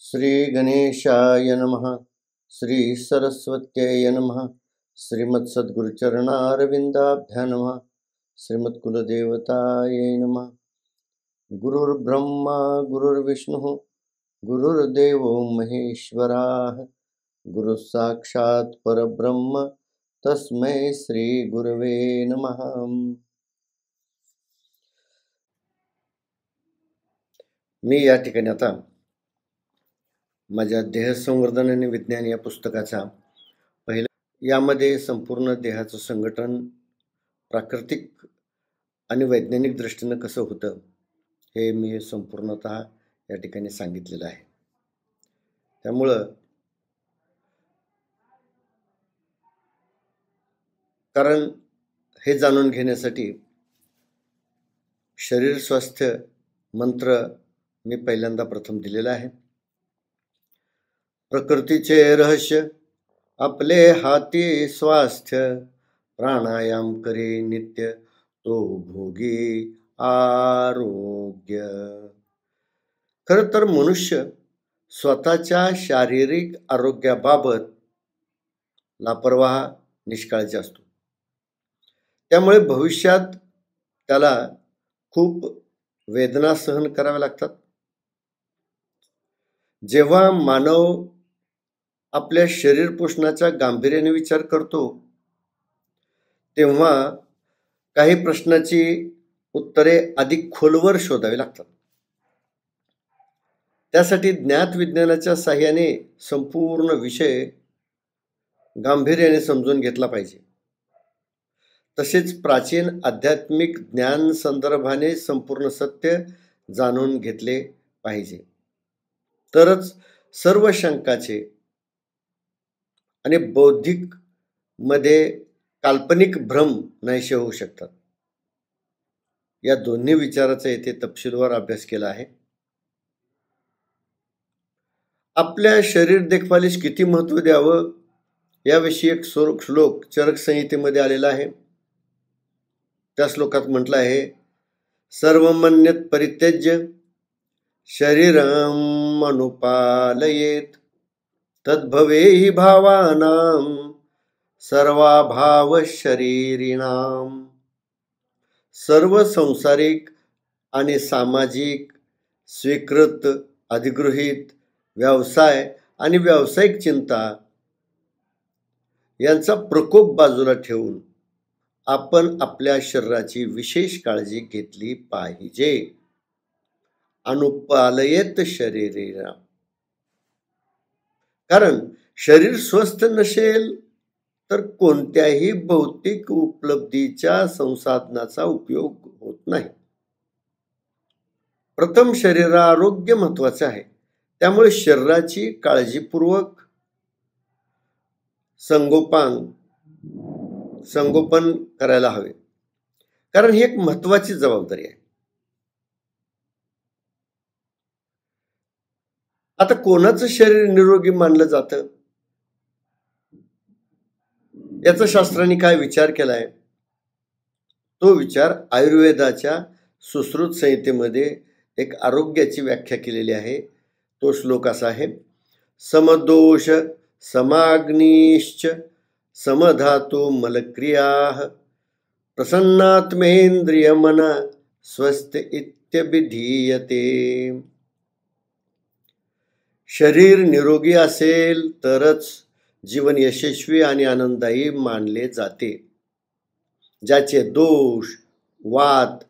श्री गणेशाय नमः। श्री सरस्वत्यै नमः। श्रीमत्सद्गुरुचरणारविन्दाभ्यां नमः। श्रीमत्कुलदेवतायै नमः। गुरुर्ब्रह्मा गुरुर्विष्णुः गुरुर्देवो महेश्वराः। गुरुः साक्षात् परब्रह्म तस्मै श्री गुरवे नमः। मी या ठिकाणी आता माझ्या देह संवर्धन आणि विज्ञान या पुस्तकाचा यामध्ये संपूर्ण देहाचं संघटन प्राकृतिक आणि वैज्ञानिक दृष्टीने कसं होतं हे मी संपूर्णतः या ठिकाणी सांगितलेलं आहे। त्यामुळं कारण हे जाणून घेण्यासाठी शरीर स्वास्थ्य मंत्र मी पहिल्यांदा प्रथम दिलेला आहे। प्रकृतीचे रहस्य आपले हाती स्वास्थ्य, प्राणायाम करे नित्य तो भोगी आरोग्य। खरं तर मनुष्य स्वतःच्या शारीरिक आरोग्याबाबत लापरवाह निष्काळजी असतो। त्यामुळे भविष्यात त्याला खूप वेदना सहन कराव्या लागतात। जेव्हा मानव आपल्या शरीर पोषणाचा गांभीर्याने विचार करतो तेव्हा काही प्रश्नाची उत्तरे अधिक खोलवर शोधावी लागतात। त्यासाठी ज्ञात विज्ञानाच्या साहाय्याने संपूर्ण विषय गांभीर्याने समजून घेतला पाहिजे। तसेच प्राचीन आध्यात्मिक ज्ञान संदर्भाने संपूर्ण सत्य जाणून घेतले पाहिजे, तरच सर्व शंकाचे आणि बौद्धिक मध्ये काल्पनिक भ्रम नाहीसे होऊ शकतात। या दोन्ही विचाराचा येथे तपशीलवार अभ्यास केला आहे। आपल्या शरीर देखभालीस किती महत्त्व द्यावं याविषयी एक श्लोक चरक संहितेमध्ये आलेला आहे। त्या श्लोकात म्हटलं आहे, सर्वमन्यत परित्यज्य शरीरम अनुपालयेत तद्भवेहि भावानां सर्वाभाव शरीरिणाम। सर्व संसारिक आणि सामाजिक स्वीकृत अधिगृहित व्यवसाय आणि व्यावसायिक चिंता यांचा प्रकोप बाजूला ठेवून आपण आपल्या शरीराची विशेष काळजी घेतली पाहिजे। अनुपालयेत शरीरिणाम, कारण शरीर स्वस्थ नसेल तर कोणत्याही भौतिक उपलब्धीच्या संसाधनाचा उपयोग होत नाही। प्रथम शरीर आरोग्य महत्वाचे आहे। त्यामुळे शरीराची काळजीपूर्वक संगोपन करायला हवे, कारण ही एक महत्वाची जबाबदारी आहे। आता कोणाचं शरीर निरोगी मानलं जातं याचा शास्त्रांनी काय विचार केलाय, तो विचार आयुर्वेदाच्या सुश्रुत संहितेमध्ये एक आरोग्याची व्याख्या केलेली आहे। तो श्लोक असा आहे, समदोष समाग्निश्च समधातु मलक्रियाः प्रसन्नात्मेन्द्रिय मन स्वस्थ इत्यभिधीयते। शरीर निरोगी असेल तरच जीवन यशस्वी आणि आनंददायी मानले जाते। ज्याचे दोष वात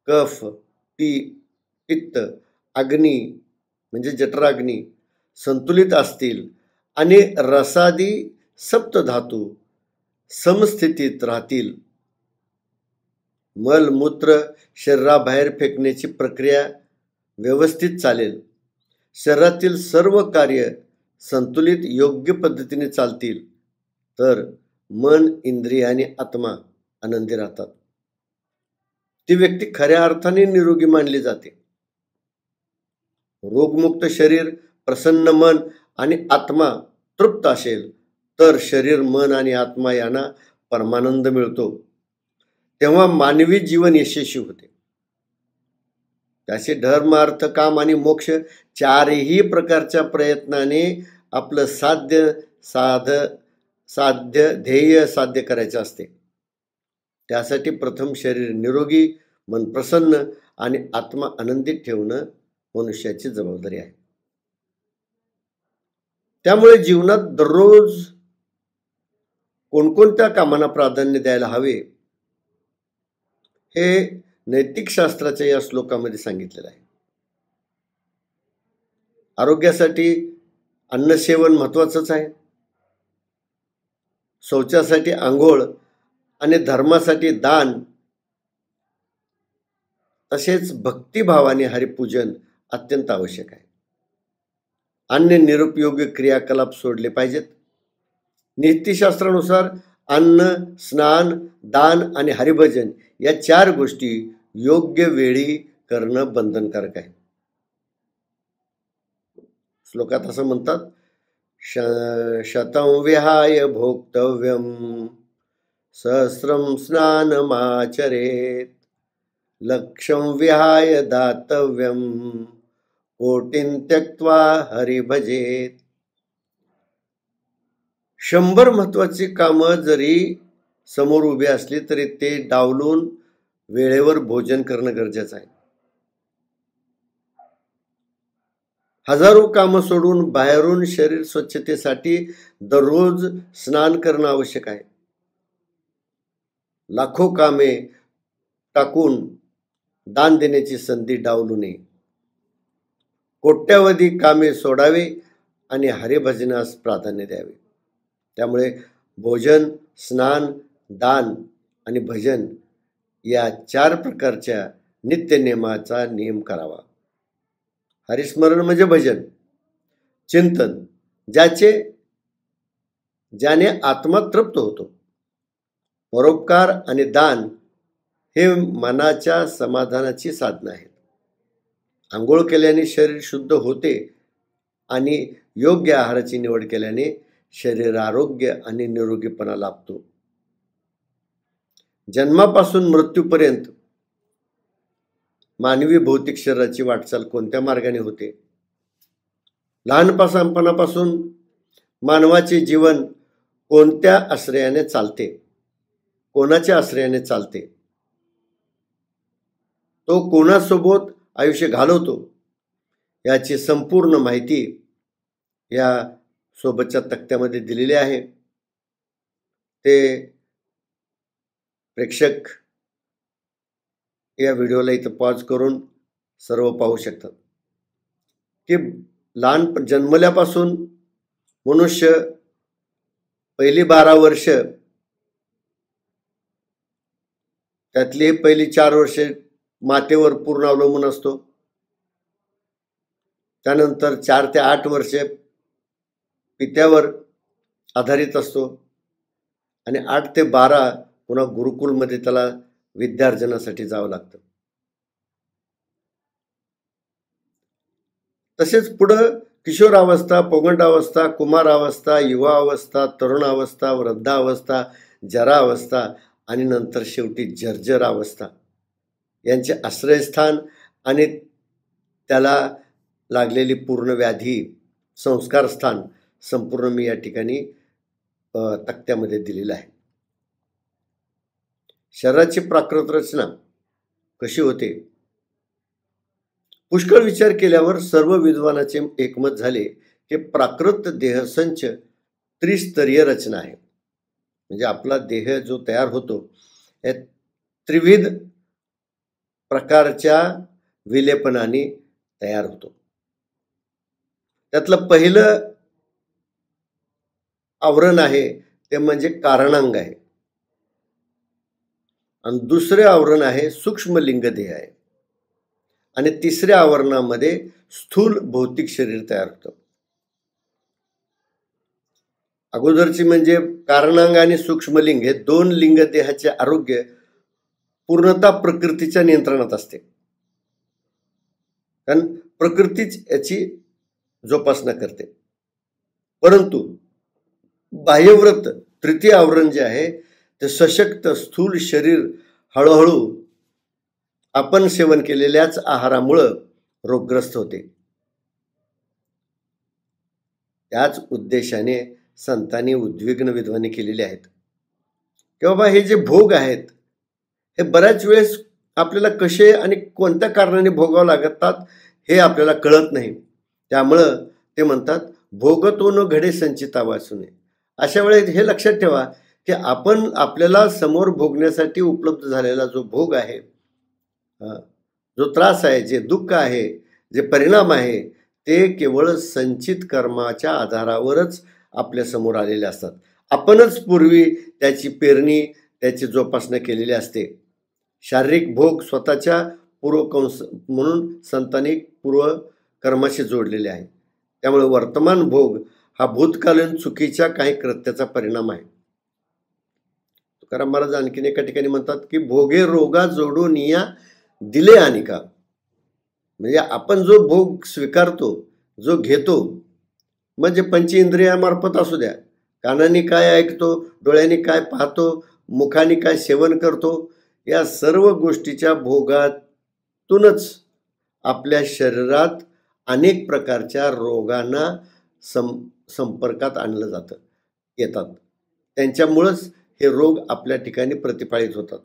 कफ पित्त अग्नी म्हणजे जठराग्नी संतुलित असतील आणि रसादी सप्तधातू समस्थितीत राहतील, मलमूत्र शरीराबाहेर फेकण्याची प्रक्रिया व्यवस्थित चालेल, शरीरातील सर्व कार्य संतुलित योग्य पद्धतीने चालतील, तर मन इंद्रिय आणि आत्मा आनंदी राहतात। ती व्यक्ती खऱ्या अर्थाने निरोगी मानली जाते। रोगमुक्त शरीर, प्रसन्न मन आणि आत्मा तृप्त असेल तर शरीर मन आणि आत्मा यांना परमानंद मिळतो, तेव्हा मानवी जीवन यशस्वी होते। त्याचे धर्म, अर्थ, काम आणि मोक्ष चारही प्रकारच्या प्रयत्नाने आपलं साध्य ध्येय साध्य करायचे असते. त्यासाठी प्रथम शरीर निरोगी, मन प्रसन्न आणि आत्मा आनंदित ठेवणं मनुष्याची जबाबदारी आहे. त्यामुळे जीवनात दररोज कोणकोणत्या कामांना प्राधान्य द्यायला हवे हे नैतिक शास्त्राच्या या श्लोकामध्ये सांगितलेलं आहे. आरोग्यासाठी अन्नसेवन महत्वाचंच आहे, शौचासाठी आंघोळ आणि धर्मासाठी दान, तसेच भक्तिभावाने हरिपूजन अत्यंत आवश्यक आहे. अन्य निरुपयोगी क्रियाकलाप सोडले पाहिजेत. नीतिशास्त्रानुसार अन्न, स्नान, दान आणि हरिभजन या 4 गोष्टी योग्य वेळी करणं बंधनकारक आहे. श्लोकात असं म्हणतात, शतं विहाय भोक्तव्यम सहस्रम स्नानमाचरेत, लक्षं विहाय दातव्यम कोटिं त्यक्त्वा हरिभजेत. 100 महत्वाची कामं जरी समोर उभी असली तरी ते डावलून वेळेवर भोजन करणं गरजेचं आहे. हजारो कामं सोडून बाहेरून शरीर स्वच्छतेसाठी दररोज स्नान करणं आवश्यक आहे. लाखो कामे टाकून दान देण्याची संधी डावलू नये. कोट्यावधी कामे सोडावे आणि हरिभजनास प्राधान्य द्यावे. त्यामुळे भोजन, स्नान, दान आणि भजन या 4 प्रकारच्या नित्यनेमाचा नियम करावा. हरिस्मरण म्हणजे भजन, चिंतन, ज्याने आत्मा तृप्त होतो. परोपकार आणि दान हे मनाच्या समाधानाची साधनं आहेत. आंघोळ केल्याने शरीर शुद्ध होते आणि योग्य आहाराची निवड केल्याने शरीर आरोग्य आणि निरोगीपणा लाभतो. जन्मापासून मृत्यूपर्यंत मानवी भौतिक शरीराची वाटचाल कोणत्या मार्गाने होते? लहानपणापासून मानवाचे जीवन कोणत्या आश्रयाने चालते, कोणाच्या आश्रयाने चालते, तो कोणासोबत आयुष्य घालवतो, याची संपूर्ण माहिती या सोबतच्या तक्त्यामध्ये दिलेली आहे. ते प्रेक्षक या व्हिडिओला इथं पॉज करून सर्व पाहू शकतात की जन्मल्यापासून मनुष्य पहिली 12 वर्ष, त्यातली पहिली 4 वर्षे मातेवर पूर्ण अवलंबून असतो. त्यानंतर 4 ते 8 वर्षे पित्यावर आधारित असतो आणि 8 ते 12 पुन्हा गुरुकुलमध्ये त्याला विद्यार्जनासाठी जावं लागतं. तसेच पुढं किशोरावस्था, पौगंडावस्था, कुमारावस्था, युवावस्था, तरुणावस्था, वृद्धावस्था, जरावस्था आणि नंतर शेवटी जर्जरावस्था यांचे आश्रयस्थान आणि त्याला लागलेली पूर्ण व्याधी संस्कारस्थान संपूर्ण मी या ठिकाणी तक्त्यामध्ये दिलेलं आहे. शरीराची प्राकृत रचना कशी होते? पुष्कळ विचार केल्यावर सर्व विद्वानाचे एकमत झाले की प्राकृत देहसंच त्रिस्तरीय रचना आहे. म्हणजे आपला देह जो तयार होतो या त्रिविध प्रकारच्या विलेपनाने तयार होतो. त्यातलं पहिलं आवरण आहे ते म्हणजे कारणांग आहे आणि दुसरे आवरण आहे सूक्ष्म लिंगदेह आहे आणि तिसऱ्या आवरणामध्ये स्थूल भौतिक शरीर तयार होतं. अगोदरची म्हणजे कारणांग आणि सूक्ष्मलिंग हे 2 लिंगदेहाचे आरोग्य पूर्णतः प्रकृतीच्या नियंत्रणात असते, कारण प्रकृतीच याची जोपासना करते. परंतु बाह्यव्रत तृतीय आवरण जे आहे ते सशक्त स्थूल शरीर हळूहळू आपण सेवन केलेल्याच आहारामुळं रोगग्रस्त होते. त्याच उद्देशाने संतांनी उद्विग्न विद्वानी केलेले आहेत की बाबा हे जे भोग आहेत हे बऱ्याच वेळेस आपल्याला कसे आणि कोणत्या कारणाने भोगावं लागतात हे आपल्याला कळत नाही. त्यामुळं ते म्हणतात भोगतो न घडे संचिता वाचुने. अशा वेळेस हे लक्षात ठेवा की आपण आपल्याला समोर भोगण्यासाठी उपलब्ध झालेला जो भोग आहे, जो त्रास आहे, जे दुःख आहे, जे परिणाम आहे, ते केवळ संचित कर्माच्या आधारावरच आपल्या समोर आलेले असतात. आपणच पूर्वी त्याची पेरणी, त्याची जोपासना केलेली असते. शारीरिक भोग स्वतःच्या पूर्वकंस म्हणून संतांनी पूर्व कर्माशी जोडलेले आहे. त्यामुळे वर्तमान भोग हा भूतकालीन चुकीच्या काही कृत्याचा परिणाम आहे. तुकाराम महाराज आणखीन एका ठिकाणी म्हणतात की भोगे रोगा जोडून या दिले अनिका. म्हणजे आपण जो भोग स्वीकारतो, जो घेतो, म्हणजे पंचेंद्रियामार्फत असू द्या, कानाने काय ऐकतो, डोळ्याने काय पाहतो, मुखाने काय सेवन करतो, या सर्व गोष्टीच्या भोगातूनच आपल्या शरीरात अनेक प्रकारच्या रोगांना संपर्कात आणलं येतात. त्यांच्यामुळंच हे रोग आपल्या ठिकाणी प्रतिपादित होतात.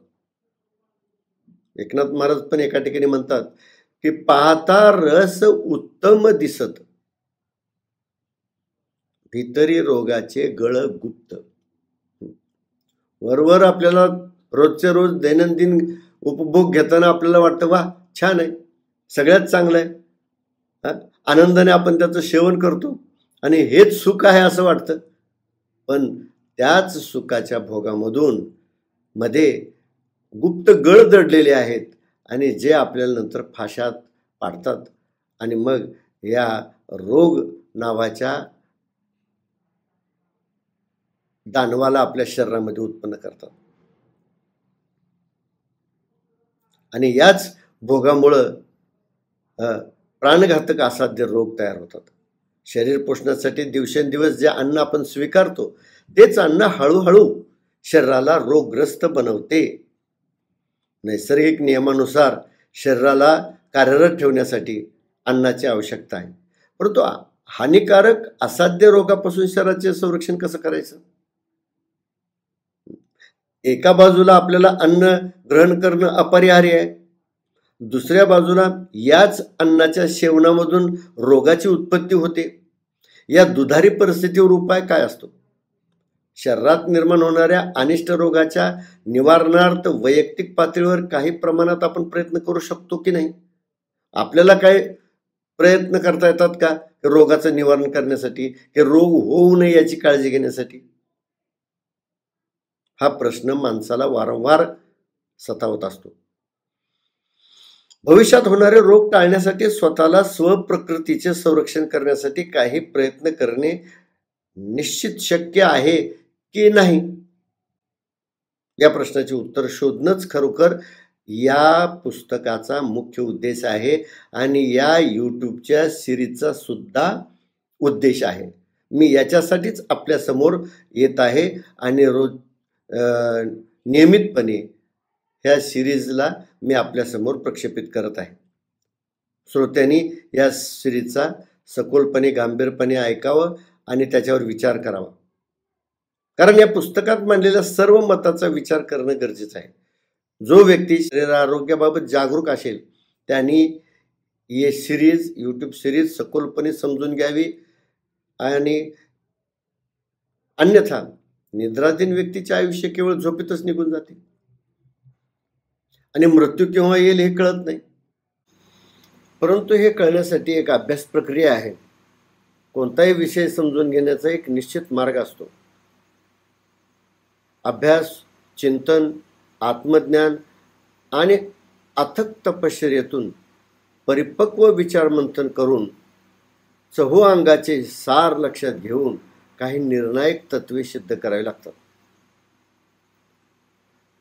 एकनाथ महाराज पण एका ठिकाणी म्हणतात की पाहता रस उत्तम दिसत, भीतरी रोगाचे गळ गुप्त. वरवर आपल्याला रोजचे रोज दैनंदिन उपभोग घेताना आपल्याला वाटतं वा छान आहे, सगळ्यात चांगलं आहे, आनंदाने आपण त्याचं सेवन करतो आणि हेच सुख आहे असं वाटतं. पण त्याच सुखाच्या भोगामधून मध्ये गुप्त गळ दडलेले आहेत आणि जे आपल्याला नंतर फाशात पाडतात आणि मग या रोग नावाच्या दानवाला आपल्या शरीरामध्ये उत्पन्न करतात. आणि याच भोगामुळं प्राणघातक असाध्य रोग तयार होतात. शरीर पोषणासाठी दिवसेंदिवस जे अन्न आपण स्वीकारतो तेच अन्न हळूहळू शरीराला रोगग्रस्त बनवते. नैसर्गिक नियमानुसार शरीराला कार्यरत ठेवण्यासाठी अन्नाची आवश्यकता आहे, परंतु हानिकारक असाध्य रोगापासून शरीराचे संरक्षण कसं करायचं? एका बाजूला आपल्याला अन्न ग्रहण करणं अपरिहार्य आहे, दुसऱ्या बाजूला याच अन्नाच्या सेवनामधून रोगाची उत्पत्ती होते. या दुधारी परिस्थितीवर उपाय काय असतो? शरीरात निर्माण होणाऱ्या अनिष्ट रोगाच्या निवारणार्थ वैयक्तिक पातळीवर काही प्रमाणात आपण प्रयत्न करू शकतो की नाही? आपल्याला काय प्रयत्न करता येतात का रोगाचं निवारण करण्यासाठी, हे रोग होऊ नये याची काळजी घेण्यासाठी? हा प्रश्न माणसाला वारंवार सतावत असतो. भविष्यात होणारे रोग टाळण्यासाठी स्वतःला स्वप्रकृतीचे संरक्षण करण्यासाठी काही प्रयत्न करणे निश्चित शक्य आहे की नाही, या प्रश्नाचे उत्तर शोधणंच खरोखर या पुस्तकाचा मुख्य उद्देश आहे आणि या यूट्यूबच्या सिरीजचा सुद्धा उद्देश आहे. मी याच्यासाठीच आपल्या समोर येत आहे आणि रोज नियमितपणे ह्या सिरीजला मी आपल्यासमोर प्रक्षेपित करत आहे. श्रोत्यांनी या सिरीजचा सखोलपणे गांभीर्यपणे ऐकावं आणि त्याच्यावर विचार करावा, कारण या पुस्तकात मांडलेल्या सर्व मताचा विचार करणं गरजेचं आहे. जो व्यक्ती शरीर आरोग्याबाबत जागरूक असेल त्यांनी हे सिरीज, यूट्यूब सिरीज सखोलपणे समजून घ्यावी. आणि अन्यथा निद्राधीन व्यक्तीचे आयुष्य केवळ झोपेतच निघून जाते आणि मृत्यू केव्हा येईल हे कळत नाही. परंतु हे कळण्यासाठी एक अभ्यास प्रक्रिया आहे. कोणताही विषय समजून घेण्याचा एक निश्चित मार्ग असतो. अभ्यास, चिंतन, आत्मज्ञान आणि अथक तपश्चर्येतून परिपक्व विचारमंथन करून चहुअंगाचे सार लक्षात घेऊन काही निर्णायक तत्वे सिद्ध करावी लागतात.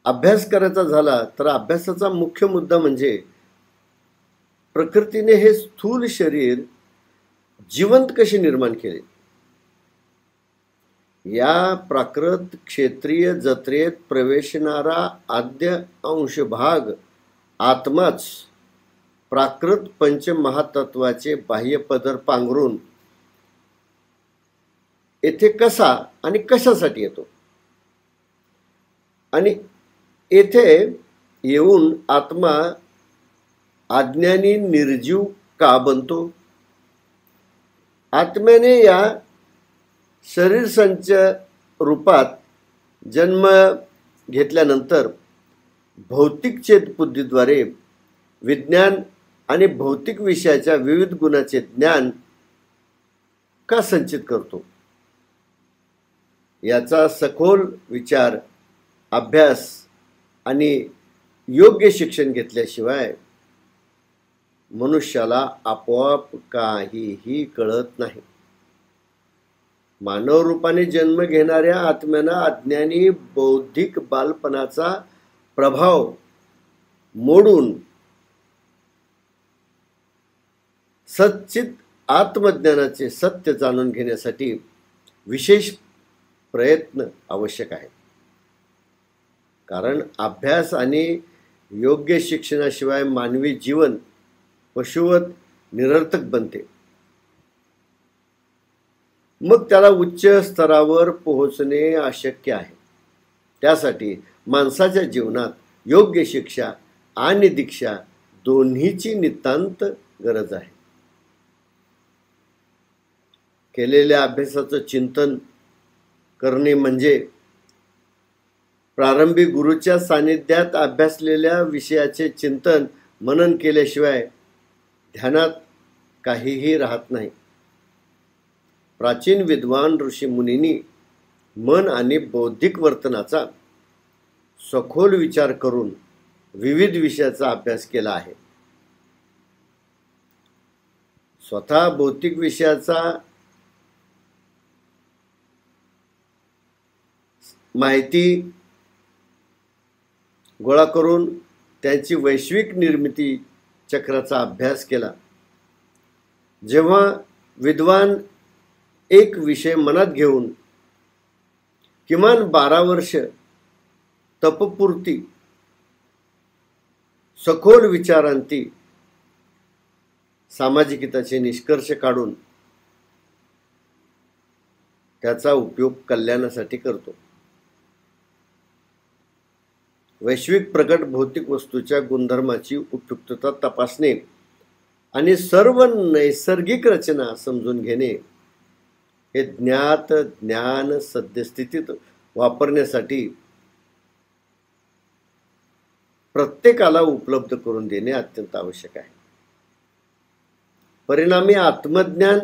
अभ्यास करायचा झाला तर अभ्यासाचा मुख्य मुद्दा म्हणजे प्रकृतीने हे स्थूल शरीर जिवंत कसे निर्माण केले. या प्राकृत क्षेत्रीय जत्रेत प्रवेशणारा आद्य अंश भाग आत्माच प्राकृत पंचमहातत्वाचे बाह्य पदर पांघरून येथे कसा आणि कशासाठी येतो आणि येथे येऊन आत्मा अज्ञानी निर्जीव का बनतो? आत्म्याने या शरीर संच रूपात जन्म घेतल्यानंतर भौतिक चेतबुद्धीद्वारे विज्ञान आणि भौतिक विषयाच्या विविध गुणाचे ज्ञान का संचित करतो? याचा सखोल विचार, अभ्यास आणि योग्य शिक्षण घेतल्याशिवाय मनुष्याला आपोआप काहीही कळत नाही. मानव रूपाने जन्म घेणाऱ्या आत्म्याला अज्ञानी बौद्धिक बालपणाचा प्रभाव मोडून सच्चित आत्मज्ञानाचे सत्य जाणून घेण्यासाठी विशेष प्रयत्न आवश्यक आहे. कारण अभ्यास आणि योग्य शिक्षणाशिवाय मानवी जीवन पशुवत निरर्थक बनते. मग त्याला उच्च स्तरावर पोहोचणे अशक्य आहे. त्यासाठी माणसाच्या जीवनात योग्य शिक्षा आणि दीक्षा दोन्हीची नितांत गरज आहे. केलेल्या अभ्यासाचं चिंतन करणे म्हणजे प्रारंभी गुरुच्या सानिध्यात अभ्यासलेल्या विषयाचे चिंतन मनन केल्याशिवाय ध्यानात काहीही राहत नाही. प्राचीन विद्वान ऋषी मुनींनी मन आणि बौद्धिक वर्तनाचा सखोल विचार करून विविध विषयाचा अभ्यास केला आहे. स्वतः भौतिक विषयाचा माहिती गोळा करून त्यांची वैश्विक निर्मिती चक्राचा अभ्यास केला. जेव्हा विद्वान एक विषय मनात घेऊन किमान 12 वर्ष तपपूर्ती सखोल विचारांती सामाजिकताचे निष्कर्ष काढून त्याचा उपयोग कल्याणासाठी करतो. वैश्विक प्रकट भौतिक वस्तूच्या गुणधर्माची उपयुक्तता तपासणे आणि सर्व नैसर्गिक रचना समजून घेणे हे ज्ञात ज्ञान सद्यस्थितीत वापरण्यासाठी प्रत्येकाला उपलब्ध करून देणे अत्यंत आवश्यक आहे. परिणामी आत्मज्ञान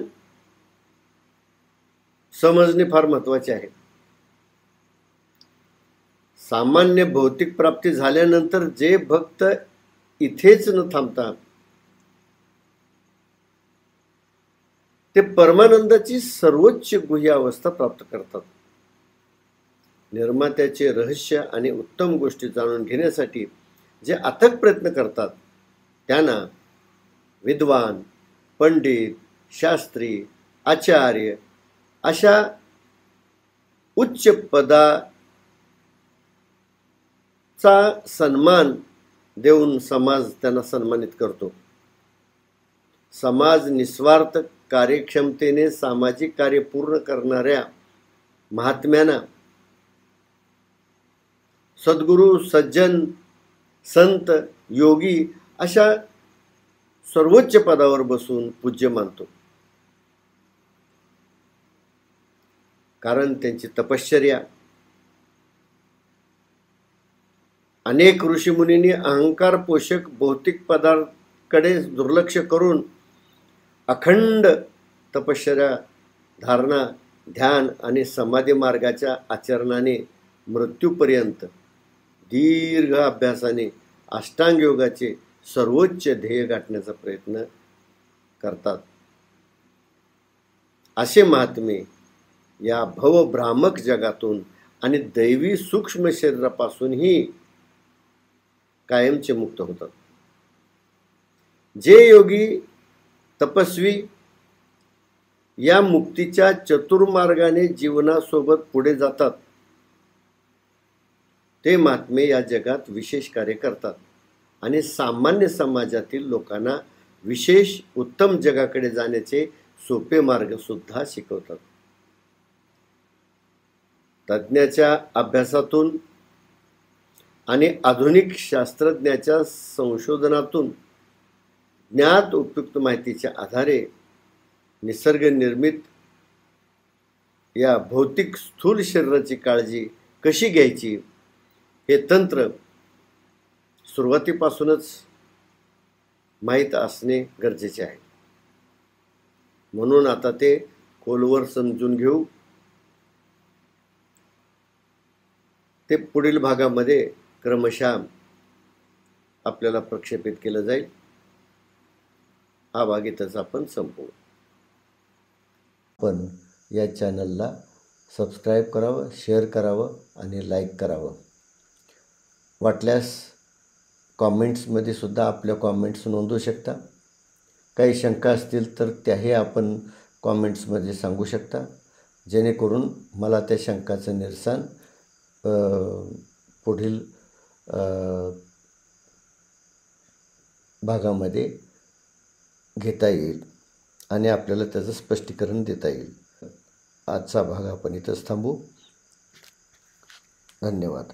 समजणे फार महत्त्वाचे आहे. सामान्य भौतिक प्राप्ती झाल्यानंतर जे भक्त इथेच न थांबता ते परमानंदाची सर्वोच्च गुह्य अवस्था प्राप्त करतात. निर्मात्याचे रहस्य आणि उत्तम गोष्टी जाणून घेण्यासाठी जे अथक प्रयत्न करतात त्यांना विद्वान, पंडित, शास्त्री, आचार्य अशा उच्च पदाचा सन्मान देऊन समाज त्यांना सन्मानित करतो. समाज निस्वार्थ कार्यक्षमतेने सामाजिक कार्य पूर्ण करणाऱ्या महात्म्यांना सद्गुरू, सज्जन, संत, योगी अशा सर्वोच्च पदावर बसून पूज्य मानतो. कारण त्यांची तपश्चर्या अनेक ऋषीमुनींनी अहंकार पोषक भौतिक पदार्थाकडे दुर्लक्ष करून अखंड तपश्चर्या, धारणा, ध्यान आणि समाधी मार्गाच्या आचरणाने मृत्यूपर्यंत दीर्घ अभ्यासाने अष्टांग योगाचे सर्वोच्च ध्येय गाठण्याचा प्रयत्न करतात. असे महात्मे या भवभ्रामक जगातून आणि दैवी सूक्ष्म शरीरापासूनही कायमचे मुक्त होतात. जे योगी तपस्वी या मुक्तीच्या चतुर्मार्गाने जीवनासोबत पुढे जातात ते महात्मे या जगात विशेष कार्य करतात आणि सामान्य समाजातील लोकांना विशेष उत्तम जगाकडे जाण्याचे सोपे मार्ग सुद्धा शिकवतात. तज्ज्ञाच्या अभ्यासातून आणि आधुनिक शास्त्रज्ञाच्या संशोधनातून ज्ञात उपयुक्त माहितीच्या आधारे निसर्ग निर्मित या भौतिक स्थूल शरीराची काळजी कशी घ्यायची हे तंत्र सुरुवातीपासूनच माहीत असणे गरजेचे आहे. म्हणून आता ते खोलवर समजून घेऊ. ते पुढील भागामध्ये क्रमशः आपल्याला प्रक्षेपित केलं जाईल. हा भाग इथंच आपण संपवू. पण या चॅनलला सबस्क्राईब करावं, शेअर करावं आणि लाईक करावं. वाटल्यास कॉमेंट्समध्ये सुद्धा आपल्या कॉमेंट्स नोंदवू शकता. काही शंका असतील तर त्याही आपण कॉमेंट्समध्ये सांगू शकता, जेणेकरून मला त्या शंकाचं निरसन पुढील भागामध्ये घेता येईल आणि आपल्याला त्याचं स्पष्टीकरण देता येईल. आजचा भाग आपण इथंच थांबू. धन्यवाद.